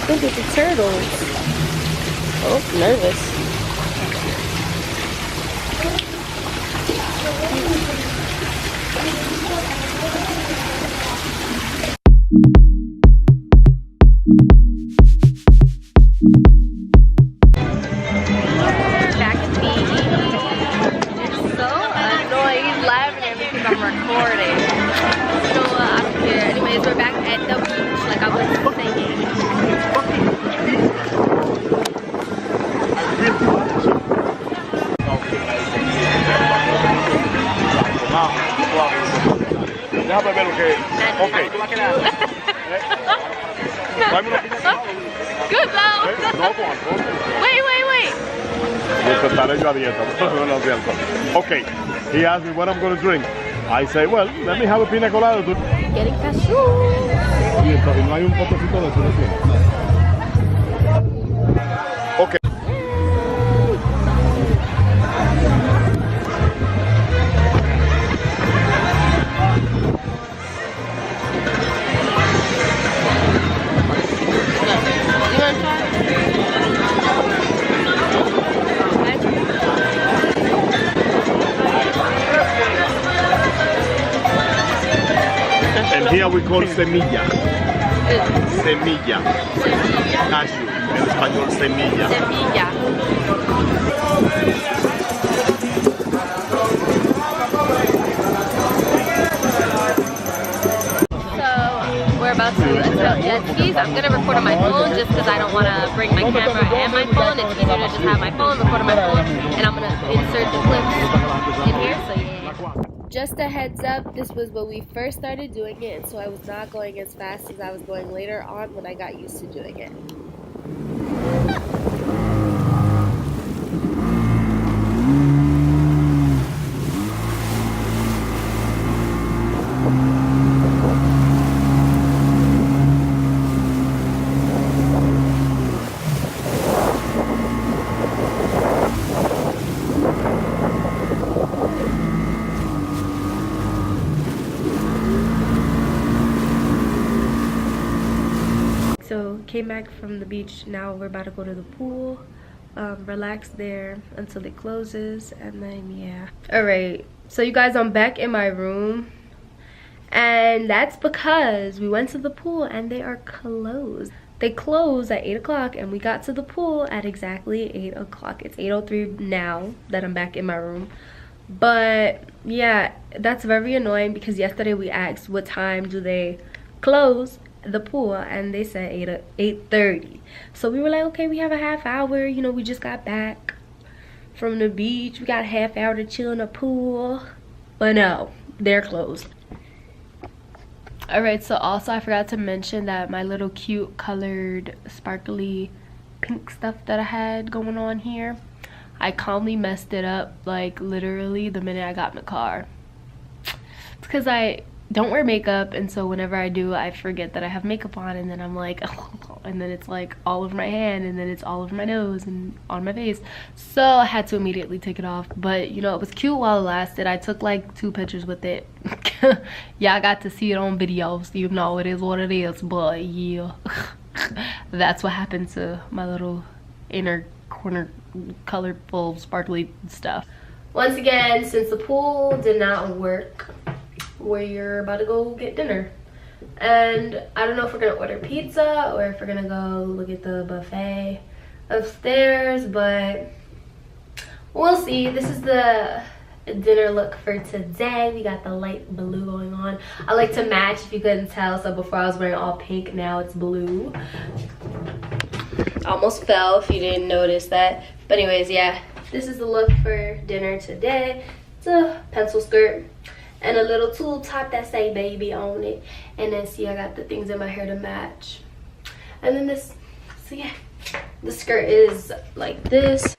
Look at the turtles. Oh, nervous. Back at Fiji. It's so annoying. He's laughing at me because I'm recording. So I don't care. Anyways, we're back at the beach like I was saying. Déjame ver lo que es. Ok. Good though. No, con alcohol. Wait. Estaré yo a dieta. Okay. He asked me what I'm going to drink. I say, well, let me have a pina colada. Getting cashew. Y no hay un potecito de eso. Okay. And here we call semilla. Semilla. Cashew. En español, semilla. Semilla. So we're about to accept jet skis. I'm gonna record on my phone just because I don't want to bring my camera and my phone. It's easier to just have my phone, record on my phone, and I'm gonna insert the clips in here. So yeah. Just a heads up, this was when we first started doing it, and so I was not going as fast as I was going later on when I got used to doing it. So came back from the beach. Now we're about to go to the pool, relax there until it closes, and then yeah. All right, so you guys, I'm back in my room, and that's because we went to the pool and they are closed. They closed at 8 o'clock, and we got to the pool at exactly 8 o'clock. It's 8:03 now that I'm back in my room. But yeah, that's very annoying because yesterday we asked what time do they close the pool, and they said 8:30. So we were like, okay, we have a half hour, you know, we just got back from the beach, we got a half hour to chill in the pool. But no, they're closed. All right, so also I forgot to mention that my little cute colored sparkly pink stuff that I had going on here, I calmly messed it up like literally the minute I got in the car. It's because I don't wear makeup, and so whenever I do, I forget that I have makeup on, and then I'm like, oh, and then it's like all over my hand, and then it's all over my nose and on my face. So I had to immediately take it off. But you know, it was cute while it lasted. I took like 2 pictures with it. Yeah, I got to see it on videos. You know, it is what it is. But yeah, that's what happened to my little inner corner colorful sparkly stuff. Once again, since the pool did not work, we're about to go get dinner, and I don't know if we're gonna order pizza or if we're gonna go look at the buffet upstairs, but we'll see. This is the dinner look for today. We got the light blue going on. I like to match, if you couldn't tell. So before I was wearing all pink, now it's blue. Almost fell if you didn't notice that. But anyways, yeah, this is the look for dinner today. It's a pencil skirt and a little tulle top that say baby on it, and then see, I got the things in my hair to match, and then this, so yeah, the skirt is like this.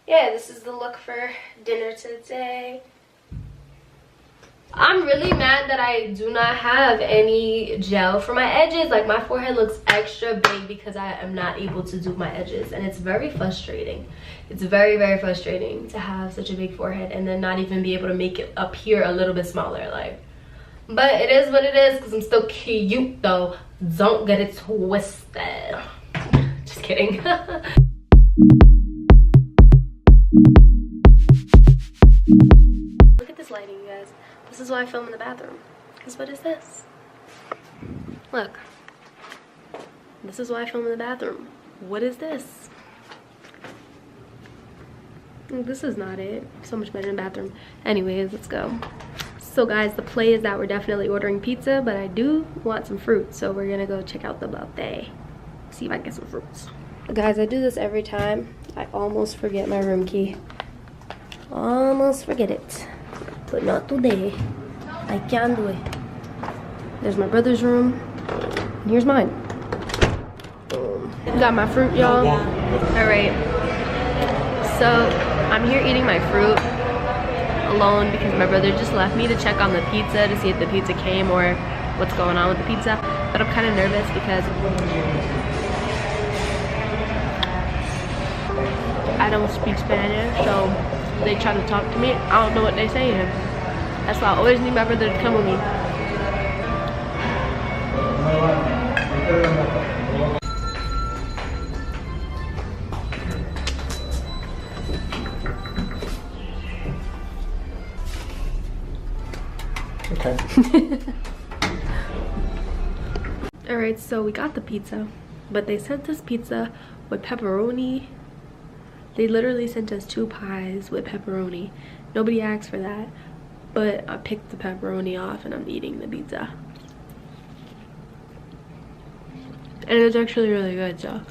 Yeah, this is the look for dinner today. I'm really mad that I do not have any gel for my edges. Like, my forehead looks extra big because I am not able to do my edges, and it's very frustrating. It's very, very frustrating to have such a big forehead and then not even be able to make it appear a little bit smaller. Like, but it is what it is because I'm still cute though. Don't get it twisted. Just kidding. Look at this lighting, you guys. This is why I film in the bathroom. Because what is this? Look. This is why I film in the bathroom. What is this? This is not it. So much better in the bathroom. Anyways, let's go. So guys, the play is that we're definitely ordering pizza, but I do want some fruit. So we're gonna go check out the buffet. See if I can get some fruits. Guys, I do this every time. I almost forget my room key. Almost forget it. But not today. I can do it. There's my brother's room. And here's mine. Got my fruit, y'all. Alright. So, I'm here eating my fruit alone because my brother just left me to check on the pizza to see if the pizza came or what's going on with the pizza. But I'm kind of nervous because I don't speak Spanish, so they try to talk to me. I don't know what they're saying. That's why I always need my brother to come with me. Okay. Alright, so we got the pizza, but they sent us pizza with pepperoni. They literally sent us 2 pies with pepperoni. Nobody asked for that, but I picked the pepperoni off and I'm eating the pizza. And it's actually really good, so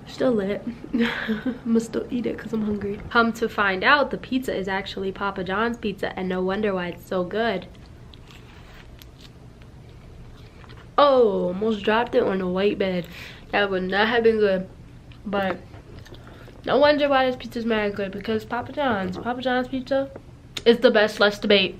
still lit. I'ma still eat it because I'm hungry. Come to find out, the pizza is actually Papa John's pizza, and no wonder why it's so good. Oh, almost dropped it on the white bed. That would not have been good. But no wonder why this pizza's mad good, because Papa John's pizza is the best. Let's debate.